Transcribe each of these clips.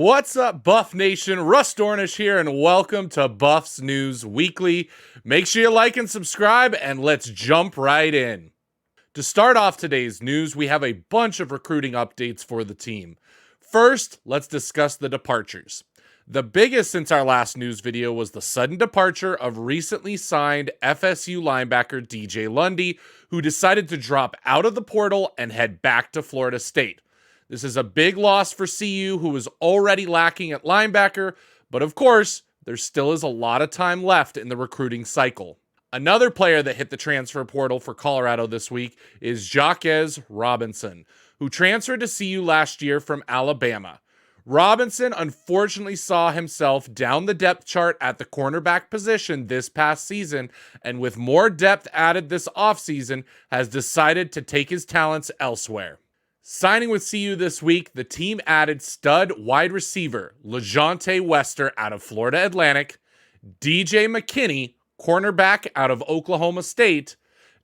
What's up, Buff Nation? Russ Dornish here, and welcome to Buffs News Weekly. Make sure you like and subscribe, and let's jump right in. To start off today's news, we have a bunch of recruiting updates for the team. First, let's discuss the departures. The biggest since our last news video was the sudden departure of recently signed FSU linebacker DJ Lundy, who decided to drop out of the portal and head back to Florida State. This is a big loss for CU, who was already lacking at linebacker, but of course, there still is a lot of time left in the recruiting cycle. Another player that hit the transfer portal for Colorado this week is Jaquez Robinson, who transferred to CU last year from Alabama. Robinson unfortunately saw himself down the depth chart at the cornerback position this past season, and with more depth added this offseason, has decided to take his talents elsewhere. Signing with CU this week, the team added stud wide receiver LeJontay Wester out of Florida Atlantic, DJ McKinney, cornerback out of Oklahoma State,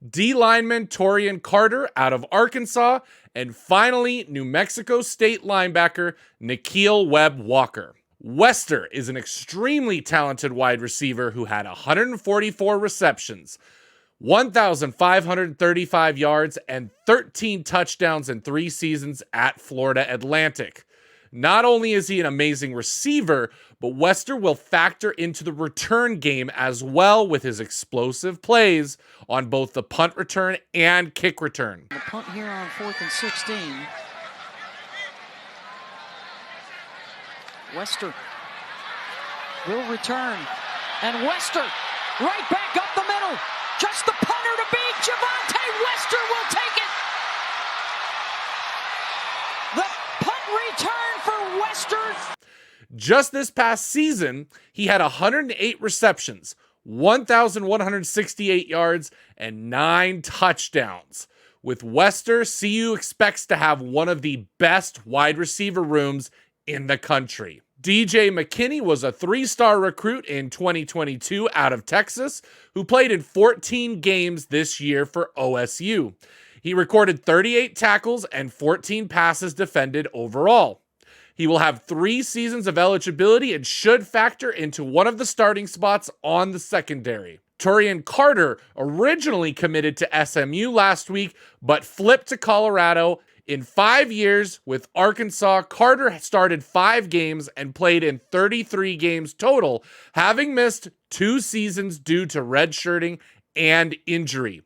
D lineman Torian Carter out of Arkansas, and finally, New Mexico State linebacker Nikhil Webb Walker. Wester is an extremely talented wide receiver who had 144 receptions, 1,535 yards, and 13 touchdowns in 3 seasons at Florida Atlantic. Not only is he an amazing receiver, but Wester will factor into the return game as well with his explosive plays on both the punt return and kick return. The punt here on 4th and 16. Wester will return, and Wester right back up the middle. Just the punter to beat. Javonte Wester will take it. The punt return for Wester. Just this past season, he had 108 receptions, 1,168 yards, and 9 touchdowns. With Wester, CU expects to have one of the best wide receiver rooms in the country. DJ McKinney was a 3-star recruit in 2022 out of Texas, who played in 14 games this year for OSU. He recorded 38 tackles and 14 passes defended overall. He will have 3 seasons of eligibility and should factor into one of the starting spots on the secondary. Torian Carter originally committed to SMU last week, but flipped to Colorado. In 5 years with Arkansas, Carter started 5 games and played in 33 games total, having missed 2 seasons due to redshirting and injury.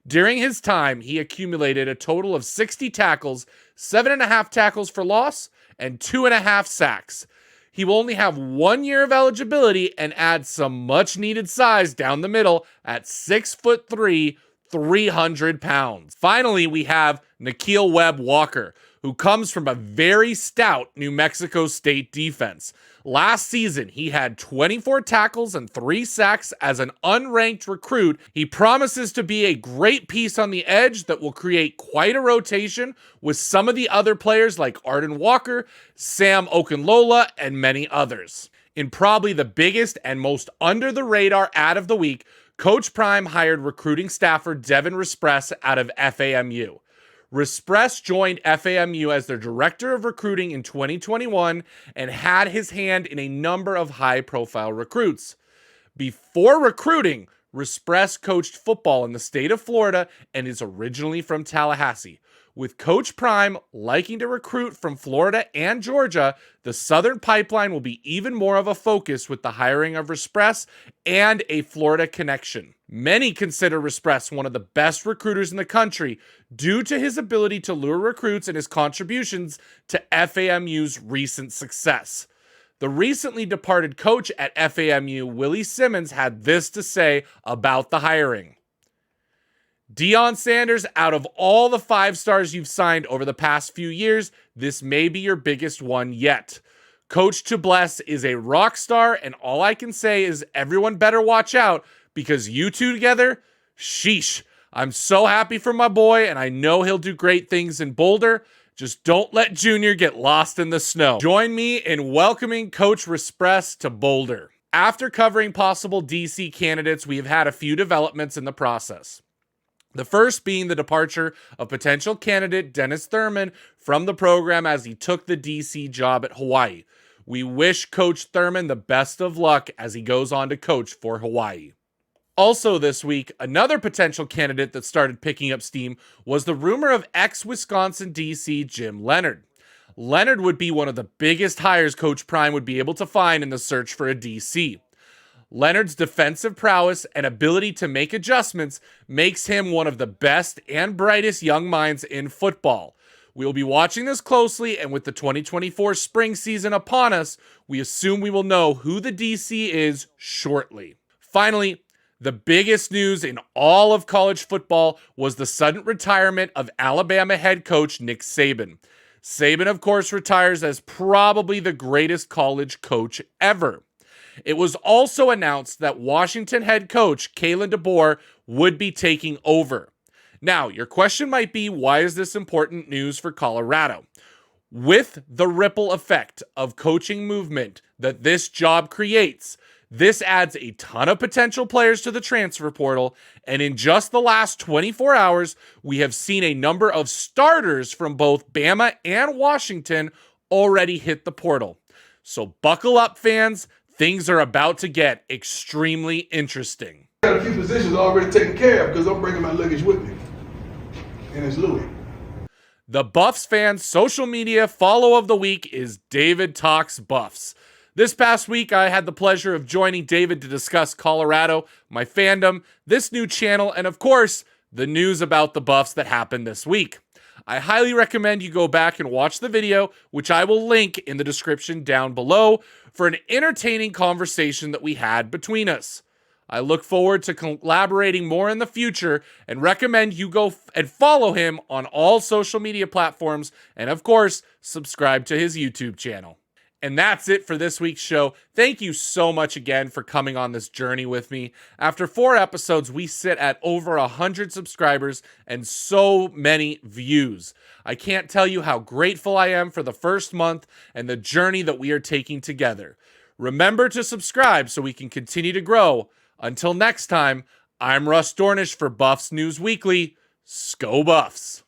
During his time, he accumulated a total of 60 tackles, 7.5 tackles for loss, and 2.5 sacks. He will only have 1 year of eligibility and add some much-needed size down the middle at 6'3", 300 pounds. Finally, we have Nikhil Webb Walker, who comes from a very stout New Mexico State defense. Last season, he had 24 tackles and 3 sacks as an unranked recruit. He promises to be a great piece on the edge that will create quite a rotation with some of the other players like Arden Walker, Sam Okunlola, and many others. In probably the biggest and most under the radar ad of the week, Coach Prime hired recruiting staffer Devin Rispress out of FAMU. Rispress joined FAMU as their director of recruiting in 2021 and had his hand in a number of high-profile recruits. Before recruiting, Rispress coached football in the state of Florida and is originally from Tallahassee. With Coach Prime liking to recruit from Florida and Georgia, the Southern Pipeline will be even more of a focus with the hiring of Rispress and a Florida connection. Many consider Rispress one of the best recruiters in the country due to his ability to lure recruits and his contributions to FAMU's recent success. The recently departed coach at FAMU, Willie Simmons, had this to say about the hiring. Deion Sanders, out of all the 5-stars you've signed over the past few years, this may be your biggest one yet. Coach Tubless is a rock star, and all I can say is everyone better watch out because you two together, sheesh. I'm so happy for my boy, and I know he'll do great things in Boulder. Just don't let Junior get lost in the snow. Join me in welcoming Coach Rispress to Boulder. After covering possible DC candidates, we have had a few developments in the process. The first being the departure of potential candidate Dennis Thurman from the program as he took the DC job at Hawaii. We wish Coach Thurman the best of luck as he goes on to coach for Hawaii. Also this week, another potential candidate that started picking up steam was the rumor of ex-Wisconsin DC Jim Leonhard. Leonhard would be one of the biggest hires Coach Prime would be able to find in the search for a DC. Leonhard's defensive prowess and ability to make adjustments makes him one of the best and brightest young minds in football. We will be watching this closely, and with the 2024 spring season upon us, we assume we will know who the DC is shortly. Finally, the biggest news in all of college football was the sudden retirement of Alabama head coach Nick Saban. Saban, of course, retires as probably the greatest college coach ever. It was also announced that Washington head coach Kalen DeBoer would be taking over. Now, your question might be, why is this important news for Colorado? With the ripple effect of coaching movement that this job creates, this adds a ton of potential players to the transfer portal, and in just the last 24 hours, we have seen a number of starters from both Bama and Washington already hit the portal. So buckle up, fans. Things are about to get extremely interesting. I got a few positions already taken care of because I'm bringing my luggage with me, and it's Louis. The Buffs fans' social media follow of the week is David Talks Buffs. This past week, I had the pleasure of joining David to discuss Colorado, my fandom, this new channel, and of course, the news about the Buffs that happened this week. I highly recommend you go back and watch the video, which I will link in the description down below, for an entertaining conversation that we had between us. I look forward to collaborating more in the future and recommend you go and follow him on all social media platforms, and of course, subscribe to his YouTube channel. And that's it for this week's show. Thank you so much again for coming on this journey with me. After 4 episodes, we sit at over 100 subscribers and so many views. I can't tell you how grateful I am for the first month and the journey that we are taking together. Remember to subscribe so we can continue to grow. Until next time, I'm Russ Dornish for Buffs News Weekly. Sko Buffs!